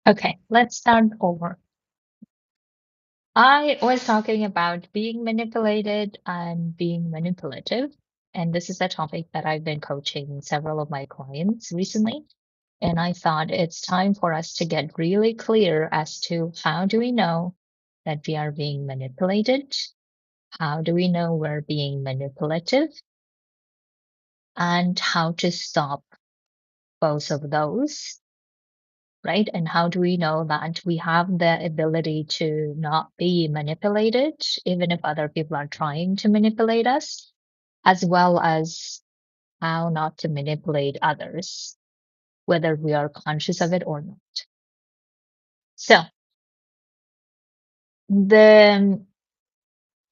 Okay, let's start over. I was talking about being manipulated and being manipulative. And this is a topic that I've been coaching several of my clients recently. And I thought it's time for us to get really clear as to how do we know that we are being manipulated? How do we know we're being manipulative? And how to stop both of those, right? And how do we know that we have the ability to not be manipulated, even if other people are trying to manipulate us, as well as how not to manipulate others, whether we are conscious of it or not. So the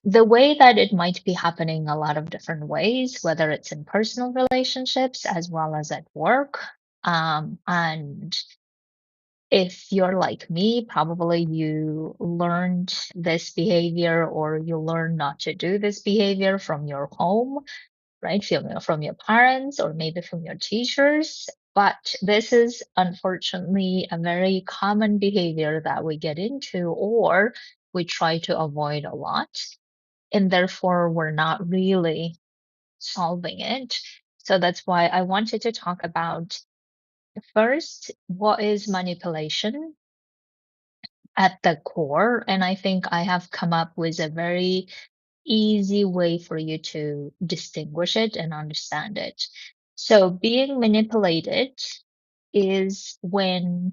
the way that it might be happening a lot of different ways, whether it's in personal relationships as well as at work, and if you're like me, probably you learned this behavior or you learned not to do this behavior from your home, right? From your parents or maybe from your teachers. But this is unfortunately a very common behavior that we get into or we try to avoid a lot. And therefore, we're not really solving it. So that's why I wanted to talk about first, what is manipulation at the core. And I think I have come up with a very easy way for you to distinguish it and understand it. So, being manipulated is when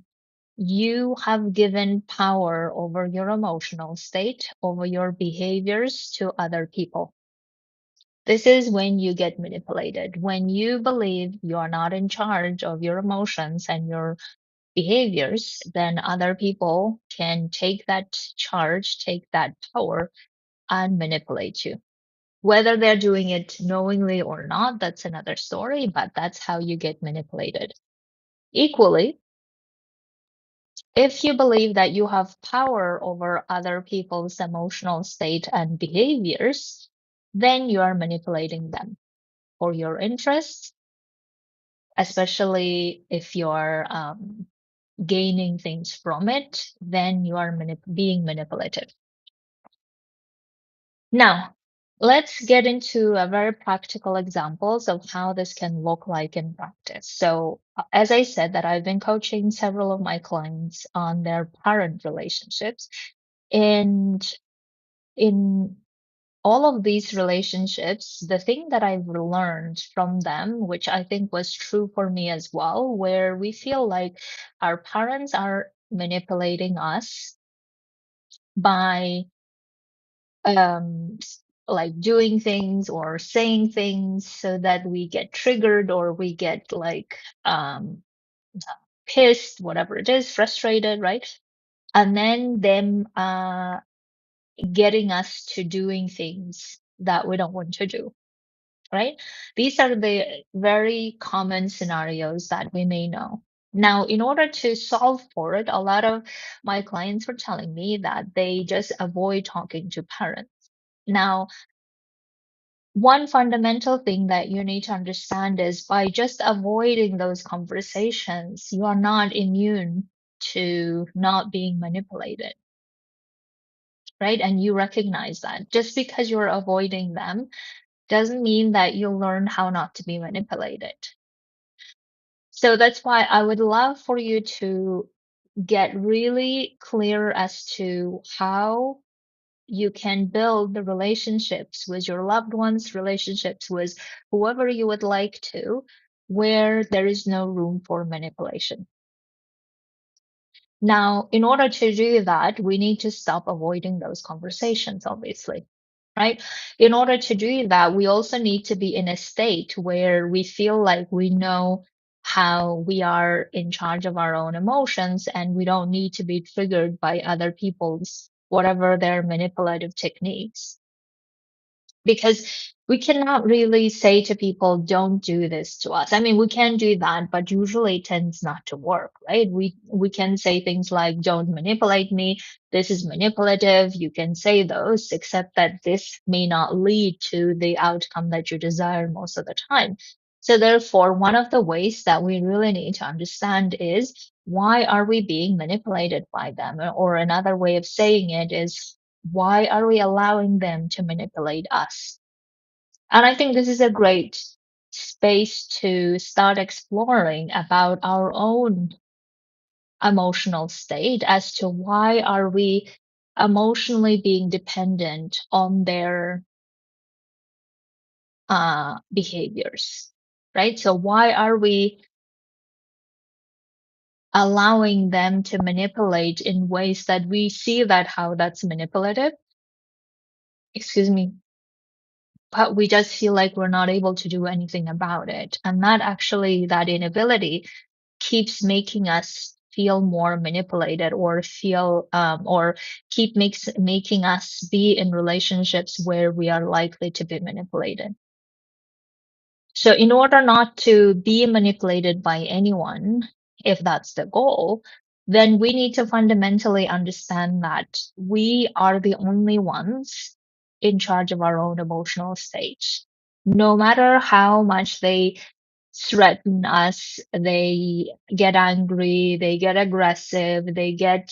you have given power over your emotional state, over your behaviors to other people. This is when you get manipulated. When you believe you are not in charge of your emotions and your behaviors, then other people can take that charge, take that power, and manipulate you. Whether they're doing it knowingly or not, that's another story, but that's how you get manipulated. Equally, if you believe that you have power over other people's emotional state and behaviors, then you are manipulating them for your interests, especially if you're gaining things from it, then you are being manipulative. Now, let's get into a very practical examples of how this can look like in practice. So, as I said, that I've been coaching several of my clients on their parent relationships, and in all of these relationships, the thing that I've learned from them, which I think was true for me as well, where we feel like our parents are manipulating us by like doing things or saying things so that we get triggered or we get like pissed, whatever it is, frustrated, right? And then them getting us to doing things that we don't want to do, right? These are the very common scenarios that we may know. Now, in order to solve for it, a lot of my clients were telling me that they just avoid talking to parents. Now, one fundamental thing that you need to understand is by just avoiding those conversations, you are not immune to not being manipulated, right? And you recognize that just because you're avoiding them doesn't mean that you'll learn how not to be manipulated. So that's why I would love for you to get really clear as to how you can build the relationships with your loved ones, relationships with whoever you would like to, where there is no room for manipulation. Now, in order to do that, we need to stop avoiding those conversations, obviously, right? In order to do that, we also need to be in a state where we feel like we know how we are in charge of our own emotions and we don't need to be triggered by other people's whatever their manipulative techniques, because we cannot really say to people, don't do this to us. I mean, we can do that, but usually it tends not to work, right? We can say things like, don't manipulate me, this is manipulative. You can say those, except that this may not lead to the outcome that you desire most of the time. So therefore, one of the ways that we really need to understand is why are we being manipulated by them? Or another way of saying it is why are we allowing them to manipulate us? And I think this is a great space to start exploring about our own emotional state as to why are we emotionally being dependent on their behaviors, right? So why are we allowing them to manipulate in ways that we see that how that's manipulative? Excuse me, but we just feel like we're not able to do anything about it. And that actually, that inability keeps making us feel more manipulated or feel or making us be in relationships where we are likely to be manipulated. So in order not to be manipulated by anyone, if that's the goal, then we need to fundamentally understand that we are the only ones in charge of our own emotional state. No matter how much they threaten us, they get angry, they get aggressive, they get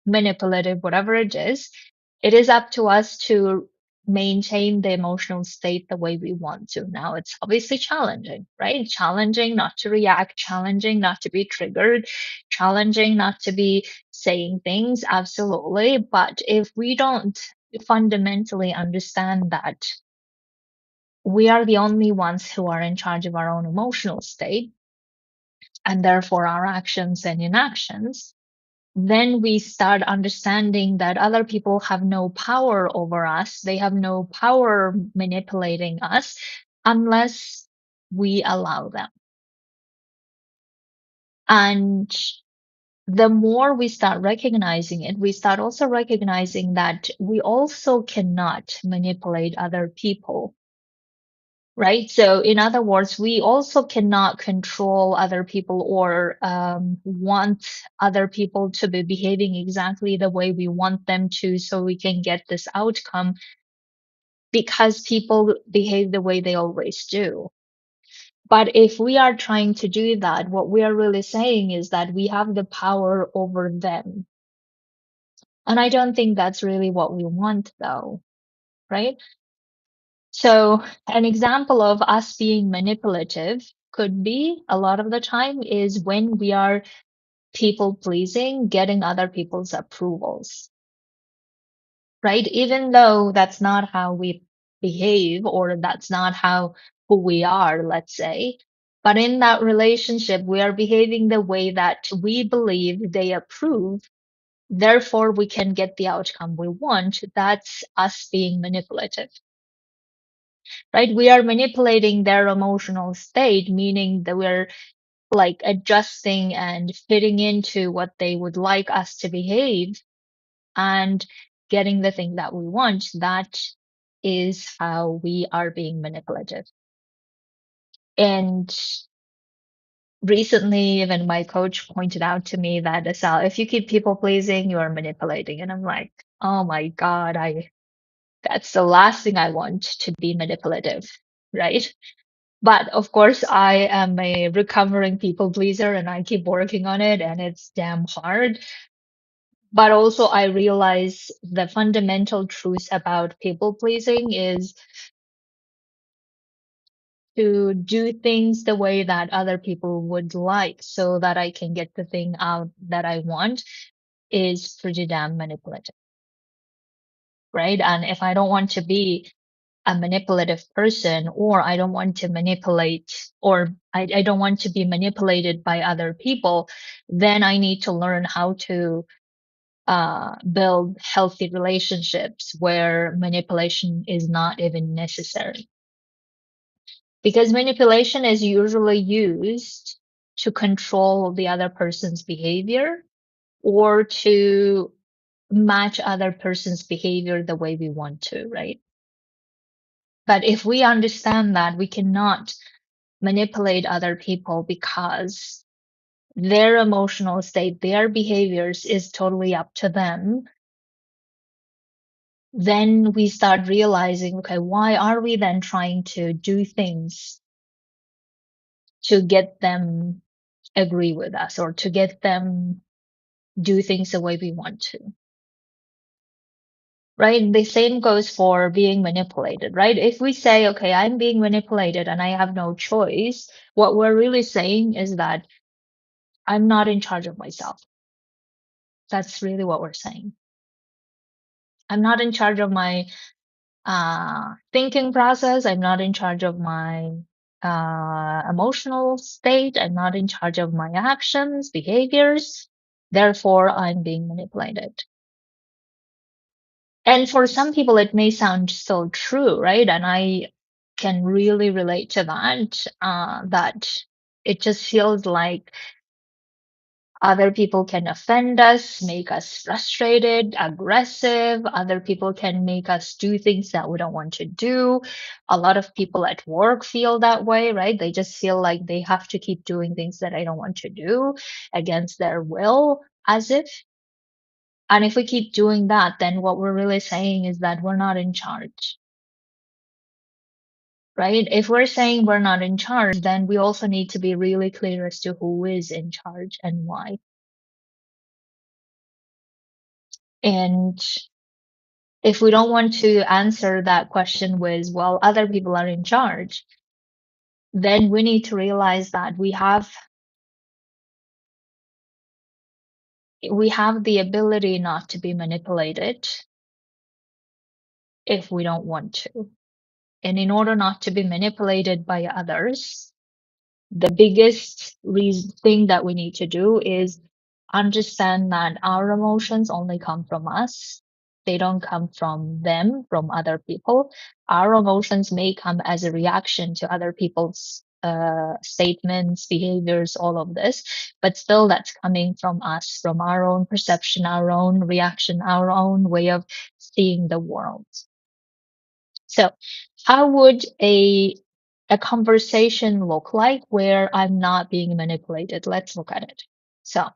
manipulative, whatever it is up to us to maintain the emotional state the way we want to. Now, it's obviously challenging, right? Challenging not to react, challenging not to be triggered, challenging not to be saying things, absolutely. But if we don't fundamentally understand that we are the only ones who are in charge of our own emotional state and therefore our actions and inactions, then we start understanding that other people have no power over us. They have no power manipulating us unless we allow them. And the more we start recognizing it, we start also recognizing that we also cannot manipulate other people, right? So, in other words, we also cannot control other people or want other people to be behaving exactly the way we want them to so we can get this outcome because people behave the way they always do. But if we are trying to do that, what we are really saying is that we have the power over them. And I don't think that's really what we want, though, right? So, an example of us being manipulative could be a lot of the time is when we are people pleasing, getting other people's approvals, right? Even though that's not how we behave or that's not how who we are, let's say. But in that relationship, we are behaving the way that we believe they approve. Therefore, we can get the outcome we want. That's us being manipulative, right? We are manipulating their emotional state, meaning that we're like adjusting and fitting into what they would like us to behave and getting the thing that we want. That is how we are being manipulative. And recently, even my coach pointed out to me that Asal, if you keep people pleasing, you are manipulating. And I'm like, oh my God, that's the last thing I want to be manipulative, right? But of course, I am a recovering people pleaser and I keep working on it and it's damn hard. But also, I realize the fundamental truth about people pleasing is to do things the way that other people would like so that I can get the thing out that I want is pretty damn manipulative, right? And if I don't want to be a manipulative person or I don't want to manipulate or I don't want to be manipulated by other people, then I need to learn how to build healthy relationships where manipulation is not even necessary. Because manipulation is usually used to control the other person's behavior or to match other person's behavior the way we want to, right? But if we understand that we cannot manipulate other people because their emotional state, their behaviors is totally up to them, then we start realizing, okay, why are we then trying to do things to get them agree with us or to get them do things the way we want to, right? The same goes for being manipulated, right? If we say, okay, I'm being manipulated and I have no choice, what we're really saying is that I'm not in charge of myself. That's really what we're saying. I'm not in charge of my thinking process. I'm not in charge of my emotional state. I'm not in charge of my actions, behaviors. Therefore, I'm being manipulated. And for some people, it may sound so true, right? And I can really relate to that, that it just feels like other people can offend us, make us frustrated, aggressive. Other people can make us do things that we don't want to do. A lot of people at work feel that way, right? They just feel like they have to keep doing things that I don't want to do against their will, as if. And if we keep doing that, then what we're really saying is that we're not in charge, right? If we're saying we're not in charge, then we also need to be really clear as to who is in charge and why. And if we don't want to answer that question with, well, other people are in charge, then we need to realize that we have the ability not to be manipulated if we don't want to. And in order not to be manipulated by others, the biggest thing that we need to do is understand that our emotions only come from us. They don't come from them, from other people. Our emotions may come as a reaction to other people's statements, behaviors, all of this, but still that's coming from us, from our own perception, our own reaction, our own way of seeing the world. So, how would a conversation look like where I'm not being manipulated? Let's look at it. So,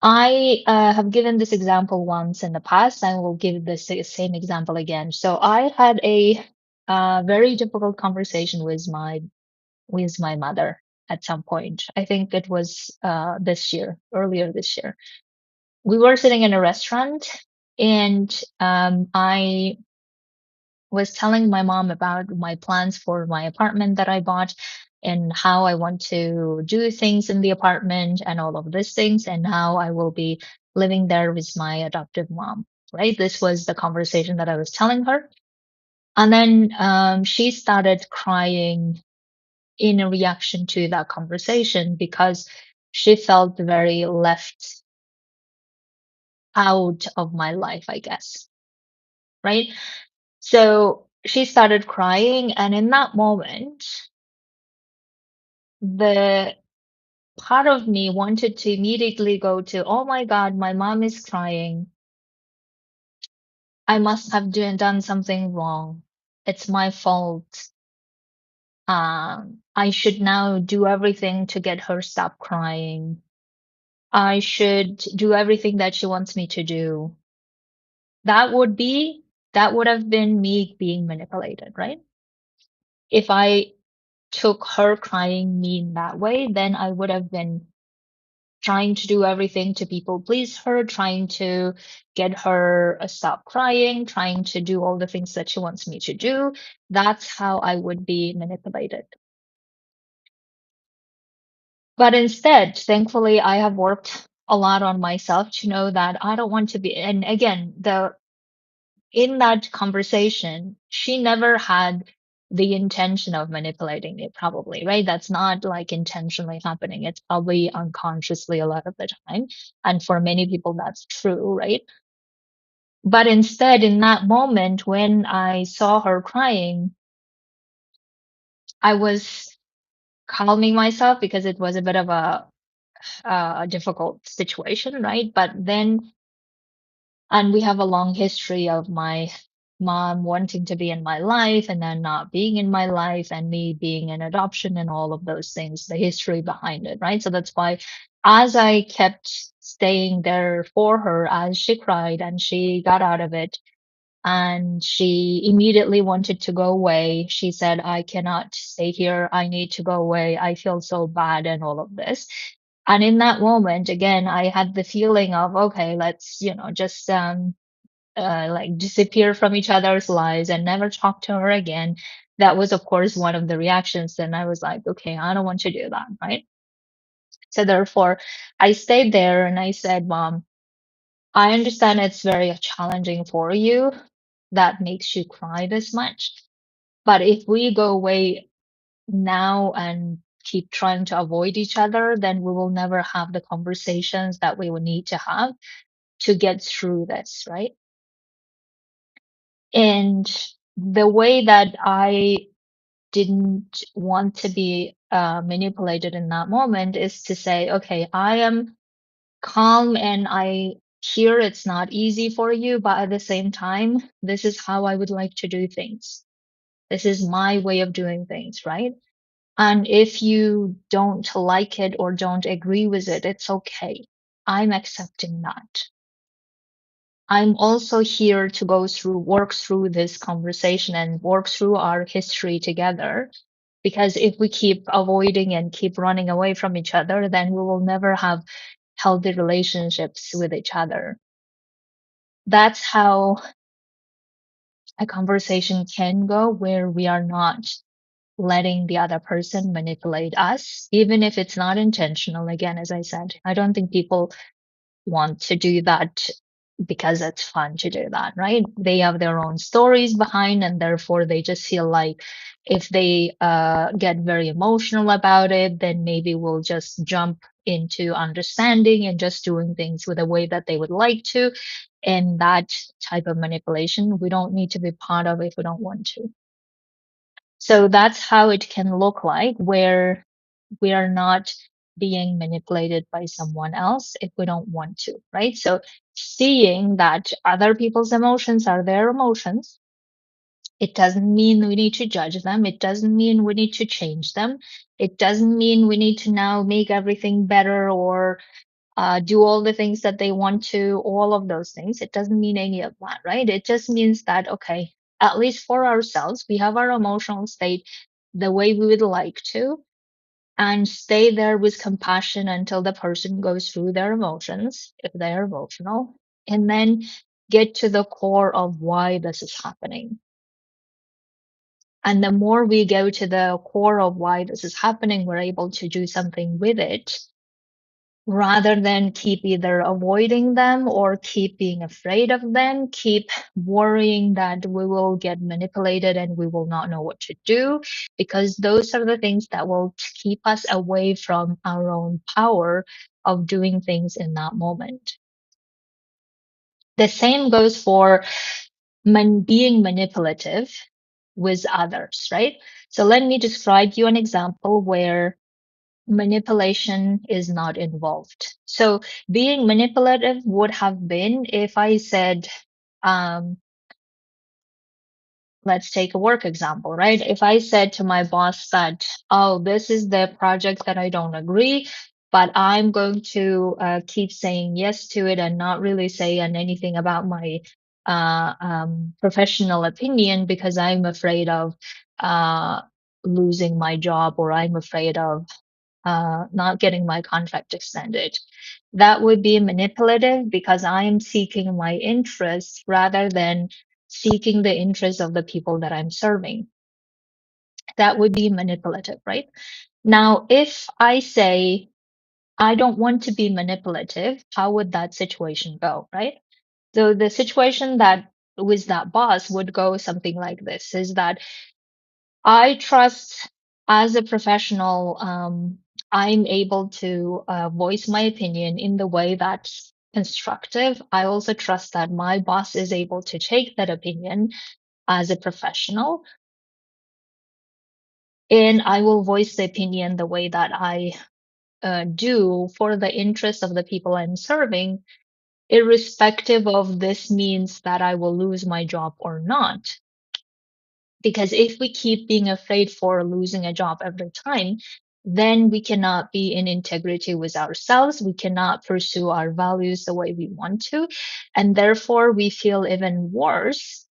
I have given this example once in the past. I will give this same example again. So, I had a very difficult conversation with my mother at some point. I think it was this year, earlier this year. We were sitting in a restaurant, and I was telling my mom about my plans for my apartment that I bought and how I want to do things in the apartment and all of these things, and how I will be living there with my adoptive mom, right? This was the conversation that I was telling her. And then she started crying in a reaction to that conversation because she felt very left out of my life, I guess, right? So she started crying, and in that moment, the part of me wanted to immediately go to, oh my God, my mom is crying. I must have done something wrong. It's my fault. I should now do everything to get her stop crying. I should do everything that she wants me to do. That would be, that would have been me being manipulated, right? If I took her crying me in that way, then I would have been trying to do everything to people please her, trying to get her stop crying, trying to do all the things that she wants me to do. That's how I would be manipulated. But instead, thankfully, I have worked a lot on myself to know that I don't want to be. And again, the in that conversation, she never had the intention of manipulating me, probably, right? That's not like intentionally happening. It's probably unconsciously a lot of the time. And for many people, that's true, right? But instead, in that moment, when I saw her crying, I was calming myself because it was a bit of a difficult situation, right? But then and we have a long history of my mom wanting to be in my life and then not being in my life and me being in adoption and all of those things, the history behind it, right? So that's why as I kept staying there for her as she cried and she got out of it, and she immediately wanted to go away. She said, I cannot stay here. I need to go away. I feel so bad and all of this. And in that moment, again, I had the feeling of, okay, let's, just like disappear from each other's lives and never talk to her again. That was, of course, one of the reactions. Then I was like, okay, I don't want to do that, right? So therefore, I stayed there and I said, Mom, I understand it's very challenging for you. That makes you cry this much. But if we go away now and keep trying to avoid each other, then we will never have the conversations that we will need to have to get through this, right? And the way that I didn't want to be manipulated in that moment is to say, okay, I am calm and I hear it's not easy for you, but at the same time, this is how I would like to do things. This is my way of doing things, right? And if you don't like it or don't agree with it, it's okay. I'm accepting that. I'm also here to work through this conversation and work through our history together. Because if we keep avoiding and keep running away from each other, then we will never have healthy relationships with each other. That's how a conversation can go, where we are not letting the other person manipulate us, even if it's not intentional. Again, as I said, I don't think people want to do that because it's fun to do that, right? They have their own stories behind, and therefore they just feel like if they get very emotional about it, then maybe we'll just jump into understanding and just doing things with the way that they would like to. And that type of manipulation, we don't need to be part of if we don't want to. So that's how it can look like, where we are not being manipulated by someone else if we don't want to, right? So seeing that other people's emotions are their emotions, it doesn't mean we need to judge them. It doesn't mean we need to change them. It doesn't mean we need to now make everything better or do all the things that they want to, all of those things. It doesn't mean any of that, right? It just means that, okay, at least for ourselves, we have our emotional state the way we would like to, and stay there with compassion until the person goes through their emotions, if they're emotional, and then get to the core of why this is happening. And the more we go to the core of why this is happening, we're able to do something with it rather than keep either avoiding them or keep being afraid of them, keep worrying that we will get manipulated and we will not know what to do, because those are the things that will keep us away from our own power of doing things in that moment. The same goes for being manipulative with others, right? So let me describe you an example where manipulation is not involved. So being manipulative would have been if I said, um, let's take a work example, right? If I said to my boss that, oh, this is the project that I don't agree, but I'm going to keep saying yes to it and not really say anything about my professional opinion because I'm afraid of uh, losing my job, or I'm afraid of not getting my contract extended. That would be manipulative because I am seeking my interests rather than seeking the interests of the people that I'm serving. That would be manipulative, right? Now, if I say, I don't want to be manipulative, how would that situation go, right? So the situation that with that boss would go something like this, is that I trust as a professional, I'm able to voice my opinion in the way that's constructive. I also trust that my boss is able to take that opinion as a professional, and I will voice the opinion the way that I do for the interest of the people I'm serving, irrespective of this means that I will lose my job or not. Because if we keep being afraid for losing a job every time, then we cannot be in integrity with ourselves. We cannot pursue our values the way we want to. And therefore, we feel even worse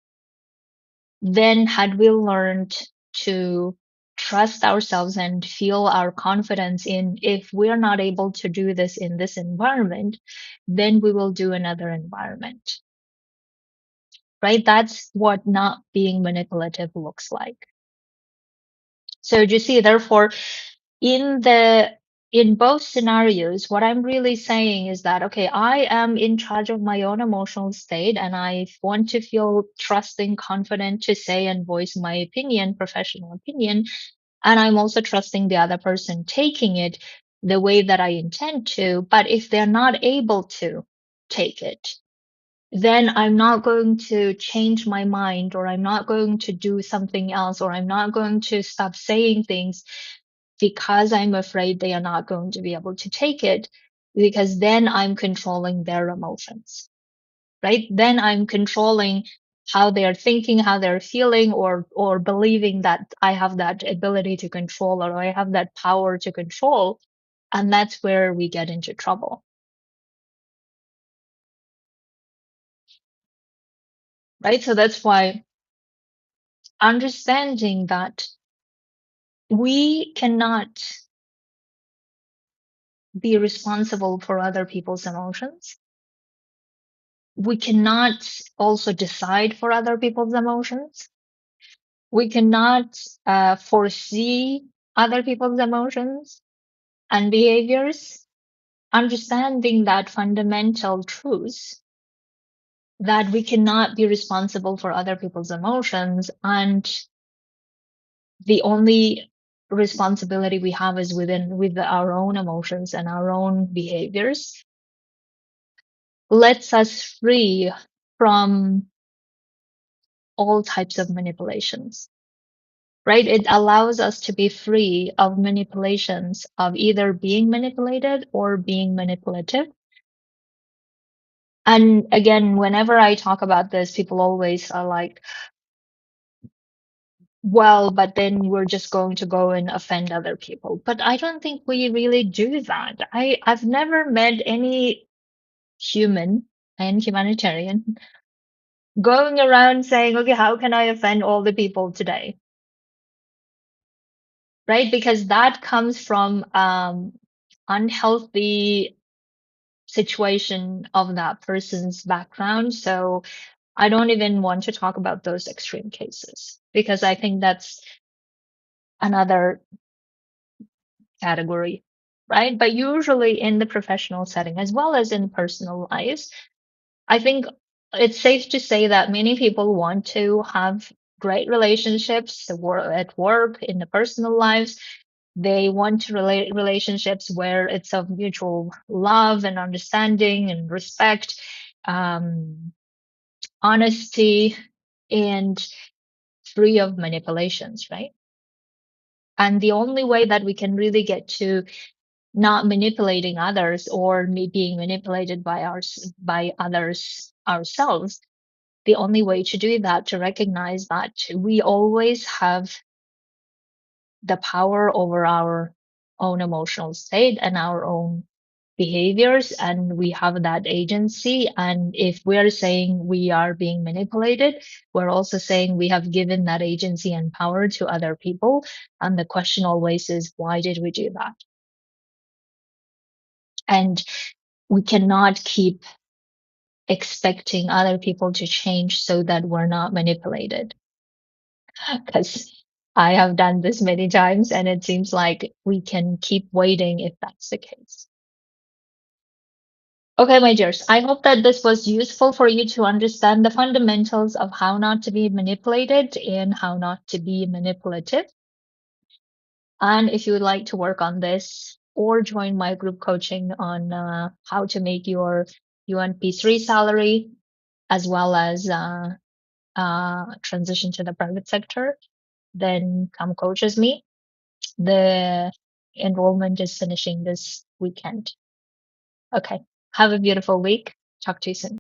then had we learned to trust ourselves and feel our confidence in, if we're not able to do this in this environment, then we will do another environment, right? That's what not being manipulative looks like. So you see, therefore, in the in both scenarios, what I'm really saying is that, okay, I am in charge of my own emotional state and I want to feel trusting, confident to say and voice my opinion, professional opinion. And I'm also trusting the other person taking it the way that I intend to. But if they're not able to take it, then I'm not going to change my mind, or I'm not going to do something else, or I'm not going to stop saying things because I'm afraid they are not going to be able to take it, because then I'm controlling their emotions, right? Then I'm controlling how they're thinking, how they're feeling, or believing that I have that ability to control, or I have that power to control. And that's where we get into trouble, right? So that's why understanding that we cannot be responsible for other people's emotions. We cannot also decide for other people's emotions. We cannot foresee other people's emotions and behaviors. Understanding that fundamental truth, that we cannot be responsible for other people's emotions, and the only responsibility we have is with our own emotions and our own behaviors, lets us free from all types of manipulations, right? It allows us to be free of manipulations, of either being manipulated or being manipulative. And again, whenever I talk about this, people always are like, well, but then we're just going to go and offend other people. But I don't think we really do that. I've never met any human and humanitarian going around saying, okay, how can I offend all the people today? Right? Because that comes from unhealthy situation of that person's background. So I don't even want to talk about those extreme cases, because I think that's another category, right? But usually in the professional setting, as well as in personal lives, I think it's safe to say that many people want to have great relationships at work, in the personal lives. They want to relate relationships where it's of mutual love and understanding and respect, um, honesty, and free of manipulations, right? And the only way that we can really get to not manipulating others, or being manipulated by others ourselves, the only way to do that, to recognize that we always have the power over our own emotional state and our own behaviors, and we have that agency. And if we're saying we are being manipulated, we're also saying we have given that agency and power to other people. And the question always is, why did we do that? And we cannot keep expecting other people to change so that we're not manipulated, because I have done this many times and it seems like we can keep waiting if that's the case. Okay, my dears, I hope that this was useful for you to understand the fundamentals of how not to be manipulated and how not to be manipulative. And if you would like to work on this or join my group coaching on how to make your UNP3 salary, as well as transition to the private sector, then come coach as me. The enrollment is finishing this weekend. Okay. Have a beautiful week. Talk to you soon.